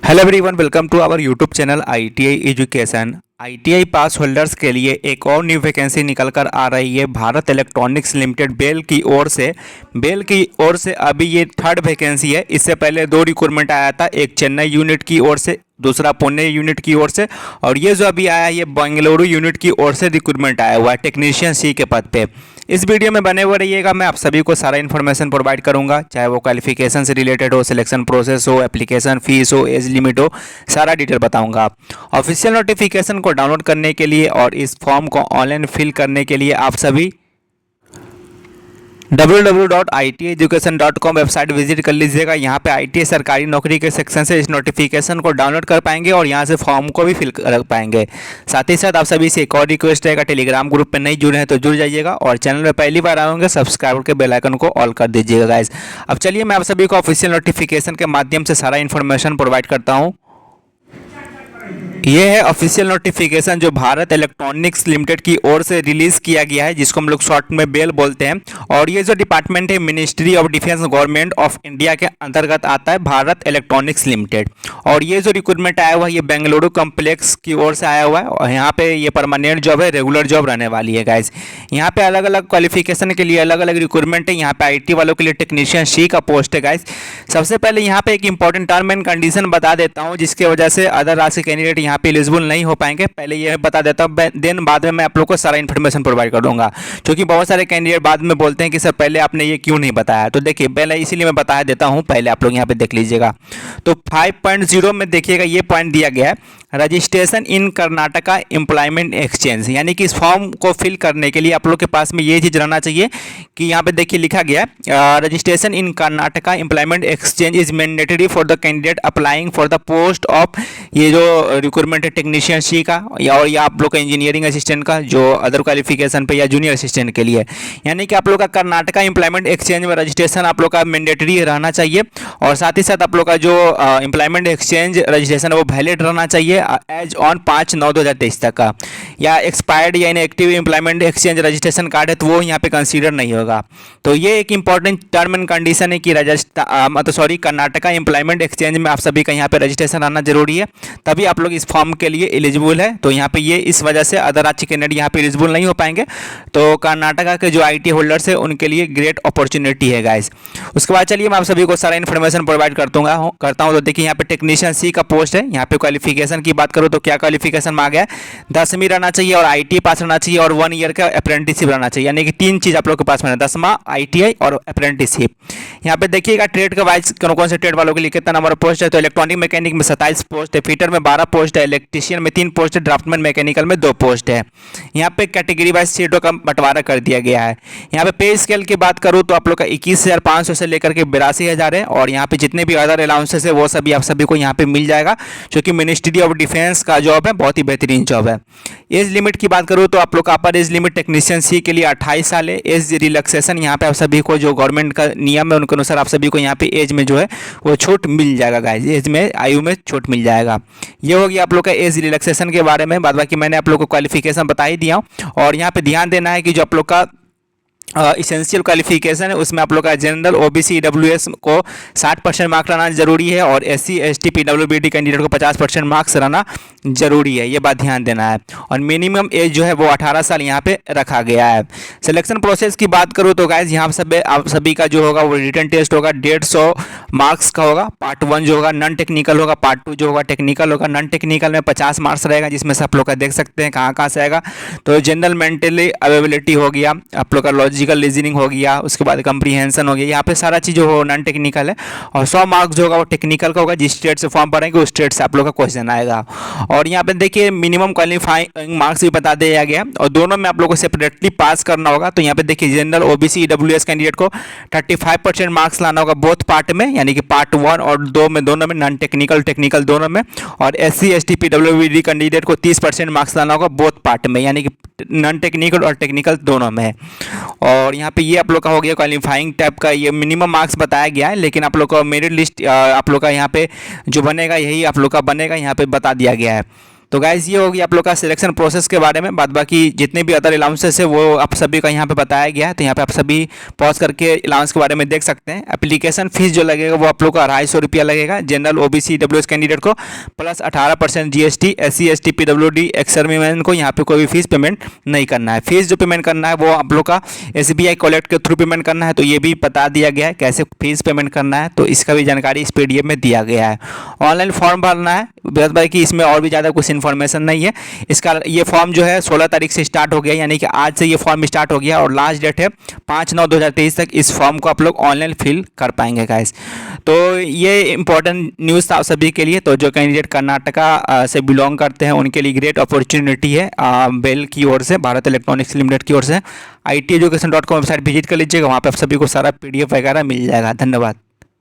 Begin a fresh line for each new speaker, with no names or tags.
Hello everyone, welcome to our YouTube channel ITI education. ITI pass holders के लिए एक और न्यू वैकेंसी निकल कर आ रही है भारत इलेक्ट्रॉनिक्स लिमिटेड बेल की ओर से। अभी ये थर्ड वैकेंसी है। इससे पहले दो रिक्रूटमेंट आया था, एक चेन्नई यूनिट की ओर से, दूसरा पुणे यूनिट की ओर से, और ये जो अभी आया है ये बेंगलुरु यूनिट की ओर से रिक्रूटमेंट आया हुआ है टेक्नीशियन सी के पद पे। इस वीडियो में बने हुए रहिएगा, मैं आप सभी को सारा इन्फॉर्मेशन प्रोवाइड करूंगा, चाहे वो क्वालिफिकेशन से रिलेटेड हो, सिलेक्शन प्रोसेस हो, एप्लीकेशन फीस हो, एज लिमिट हो, सारा डिटेल बताऊंगा। ऑफिशियल नोटिफिकेशन को डाउनलोड करने के लिए और इस फॉर्म को ऑनलाइन फिल करने के लिए आप सभी www.itieducation.com वेबसाइट विजिट कर लीजिएगा। यहाँ पे ITI सरकारी नौकरी के सेक्शन से इस नोटिफिकेशन को डाउनलोड कर पाएंगे और यहाँ से फॉर्म को भी फिल कर पाएंगे। साथ ही साथ आप सभी से एक और रिक्वेस्ट रहेगा, टेलीग्राम ग्रुप पे नहीं जुड़े हैं तो जुड़ जाइएगा और चैनल में पहली बार आएंगे सब्सक्राइब के बेल आइकन को ऑल कर दीजिएगा गाइस। अब चलिए मैं आप सभी को ऑफिशियल नोटिफिकेशन के माध्यम से सारा इन्फॉर्मेशन प्रोवाइड करता हूँ। ये है ऑफिशियल नोटिफिकेशन जो भारत इलेक्ट्रॉनिक्स लिमिटेड की ओर से रिलीज किया गया है, जिसको हम लोग शॉर्ट में बेल बोलते हैं। और ये जो डिपार्टमेंट है ministry of defence government of India के अंतर्गत आता है भारत इलेक्ट्रॉनिक्स लिमिटेड। और ये जो रिक्रूटमेंट आया हुआ है ये बेंगलुरु कॉम्प्लेक्स की ओर से आया हुआ है और यहाँ पे ये परमानेंट जॉब है, रेगुलर जॉब रहने वाली है गाइज। यहाँ पे अलग अलग क्वालिफिकेशन के लिए अलग अलग रिक्रूटमेंट है। यहाँ पे IT वालों के लिए टेक्नीशियन सी का पोस्ट है गाइज। सबसे पहले यहाँ पे एक इंपॉर्टेंट टर्म एंड कंडीशन बता देता हूँ, जिसकी वजह से अदर राज्य के कैंडिडेट यहाँ पे एलिजिबल नहीं हो पाएंगे। पहले ये बता देता हूँ, देन बाद में मैं आप लोग को सारा इन्फॉर्मेशन प्रोवाइड कर दूंगा, क्योंकि बहुत सारे कैंडिडेट बाद में बोलते हैं कि सर पहले आपने ये क्यों नहीं बताया। तो देखिए पहले इसीलिए मैं बता देता हूँ, पहले आप लोग यहाँ पे देख लीजिएगा। तो 5.0 में देखिएगा ये पॉइंट दिया गया है, registration in Karnataka employment exchange, यानी कि इस फॉर्म को फिल करने के लिए आप लोग के पास में ये चीज़ रहना चाहिए कि यहाँ पे देखिए लिखा गया है registration in Karnataka employment exchange is mandatory for the candidate applying for the post of, ये जो रिक्रूटमेंट है टेक्नीशियन सी का और या आप लोग का इंजीनियरिंग असिस्टेंट का जो अदर क्वालिफिकेशन पे या जूनियर असिस्टेंट के लिए, यानी कि आप लोग का कर्नाटका एम्प्लॉयमेंट एक्सचेंज में रजिस्ट्रेशन आप लोग का मैंडेटरी रहना चाहिए। और साथ ही साथ आप लोग का जो एम्प्लॉयमेंट एक्सचेंज रजिस्ट्रेशन है वो वैलिड रहना चाहिए एज ऑन 5/9/2023 तक का, या एक्सपायर्ड या inactive employment exchange registration card है तो वो यहाँ पे कंसीडर नहीं होगा। तो ये एक इंपॉर्टेंट टर्म एंड कंडीशन है कि कर्नाटका एम्प्लॉयमेंट एक्सचेंज में आप सभी का यहाँ पे रजिस्ट्रेशन आना जरूरी है, तभी आप लोग इस फॉर्म के लिए एलिजिबल है। तो यहाँ पे ये इस वजह से अदर राज्य कैंडिडेट यहाँ पे एलिजिबल नहीं हो पाएंगे। तो कर्नाटका के जो IT होल्डर्स है उनके लिए ग्रेट अपॉर्चुनिटी है गाइस। उसके बाद चलिए मैं आप सभी को सारा इन्फॉर्मेशन प्रोवाइड करता हूँ। तो देखिए यहाँ पे टेक्नीशियन सी का पोस्ट है। यहाँ पे क्वालिफिकेशन की बात करो तो क्या क्वालिफिकेशन में आ गया है, 10वीं रहना चाहिए और IT पास रहना चाहिए और 1 ईयर का अप्रेंटिसशिप रहना चाहिए, यानी कि 3 चीज़ आप लोग के पास में है, 10वां ITI और अप्रेंटिसशिप। यहाँ पे देखिएगा ट्रेड के वाइज कौन कौन से ट्रेड वालों के लिए कितना नंबर पोस्ट है। तो इलेक्ट्रॉनिक मैकेनिक में 27 पोस्ट है, फिटर में 12 पोस्ट है, इलेक्ट्रीशियन में 3 पोस्ट है, ड्राफ्टमैन मैकेनिकल में 2 पोस्ट है। यहाँ पे कैटेगरी वाइज सीटों का बंटवारा कर दिया गया है। यहाँ पे पे स्केल की बात करूँ तो आप लोग का 21,500 से लेकर के 82,000 है। और यहाँ पे जितने भी अदर अलाउंसेस है वो सभी आप सभी को यहाँ पे मिल जाएगा, क्योंकि मिनिस्ट्री ऑफ डिफेंस का जॉब है, बहुत ही बेहतरीन जॉब है। एज लिमिट की बात करूँ तो आप लोग का upper age limit technician C के लिए 28 साल है। एज रिलैक्सेशन यहाँ पे आप सभी को जो गवर्नमेंट का नियम है उनके अनुसार आप सभी को यहाँ पे एज में जो है वो छूट मिल जाएगा गाइस, एज में आयु में छूट मिल जाएगा। ये हो गया आप लोग का एज रिलैक्सेशन के बारे में। बाद बाकी मैंने आप लोग को क्वालिफिकेशन बता ही दिया हूँ। और यहाँ पे ध्यान देना है कि जो आप लोग का इसेंशियल क्वालिफिकेशन है उसमें आप लोग का जनरल OBC EWS को 60% मार्क्स रहना जरूरी है और SC ST PWBD कैंडिडेट को 50% मार्क्स रहना जरूरी है, ये बात ध्यान देना है। और मिनिमम एज जो है वो 18 साल यहाँ पे रखा गया है। सिलेक्शन प्रोसेस की बात करूँ तो गाइज यहाँ सब आप सभी का जो होगा वो रिटन टेस्ट होगा, 150 मार्क्स का होगा। पार्ट 1 जो होगा नॉन टेक्निकल होगा, पार्ट 2 जो होगा टेक्निकल होगा। नॉन टेक्निकल में 50 मार्क्स रहेगा, जिसमें से आप लोग का देख सकते हैं कहाँ कहाँ से आएगा। तो जनरल मेंटली अवेबिलिटी हो गया, आप लोग का लॉजिकल रीजनिंग हो गया, उसके बाद कंप्रीहेंशन हो गया। यहाँ पे सारा चीज़ जो हो नॉन टेक्निकल है। और 100 मार्क्स जो होगा वो टेक्निकल का होगा, जिस स्टेट से फॉर्म भरेंगे उस स्टेट से आप लोग का क्वेश्चन आएगा। और यहाँ पे देखिए मिनिमम क्वालिफाइंग मार्क्स भी बता दिया गया और दोनों में आप लोग को सेपरेटली पास करना होगा। तो यहाँ पे देखिए जनरल OBC EWS कैंडिडेट को 35% मार्क्स लाना होगा बोथ पार्ट में, यानी कि पार्ट 1 और 2 में दोनों में, नॉन टेक्निकल टेक्निकल दोनों में। और SC ST PWBD कैंडिडेट को 30% मार्क्स लाना होगा बोथ पार्ट में, यानी कि नॉन टेक्निकल और टेक्निकल दोनों में। और यहाँ पे ये आप लोग का हो गया क्वालिफाइंग टाइप का, ये मिनिमम मार्क्स बताया गया है, लेकिन आप लोग का मेरिट लिस्ट आप लोग का यहाँ पे जो बनेगा यही आप लोग का बनेगा, यहाँ पे बता दिया गया है। तो गाइज ये होगी आप लोग का सिलेक्शन प्रोसेस के बारे में। बाद बाकी जितने भी अदर अलाउंसेस है वो आप सभी का यहाँ पे बताया गया है, तो यहाँ पे आप सभी पॉज करके अलाउंस के बारे में देख सकते हैं। एप्लीकेशन फीस जो लगेगा वो आप लोग का 250 रुपया लगेगा जनरल OBC EWS कैंडिडेट को, plus 18% GST। SC ST PWD ex serviceman को यहाँ पे कोई भी फीस पेमेंट नहीं करना है। फीस जो पेमेंट करना है वो आप लोग का SBI कॉलेक्ट के थ्रू पेमेंट करना है, तो ये भी बता दिया गया है कैसे फीस पेमेंट करना है, तो इसका भी जानकारी इस PDF में दिया गया है। ऑनलाइन फॉर्म भरना है, बस भाई कि इसमें और भी ज़्यादा कुछ इन्फॉर्मेशन नहीं है। इसका ये फॉर्म जो है 16 तारीख से स्टार्ट हो गया, यानी कि आज से ये फॉर्म स्टार्ट हो गया और लास्ट डेट है 5/9/2023 तक इस फॉर्म को आप लोग ऑनलाइन फिल कर पाएंगे गाइस। तो ये इंपॉर्टेंट न्यूज़ था सभी के लिए। तो जो कैंडिडेट कर्नाटका से बिलोंग करते हैं उनके लिए ग्रेट अपॉर्चुनिटी है बेल की ओर से, भारत इलेक्ट्रॉनिक्स लिमिटेड की ओर से। iteducation.com वेबसाइट विजिट कर लीजिएगा, वहाँ पर आप सभी को सारा PDF वगैरह मिल जाएगा। धन्यवाद।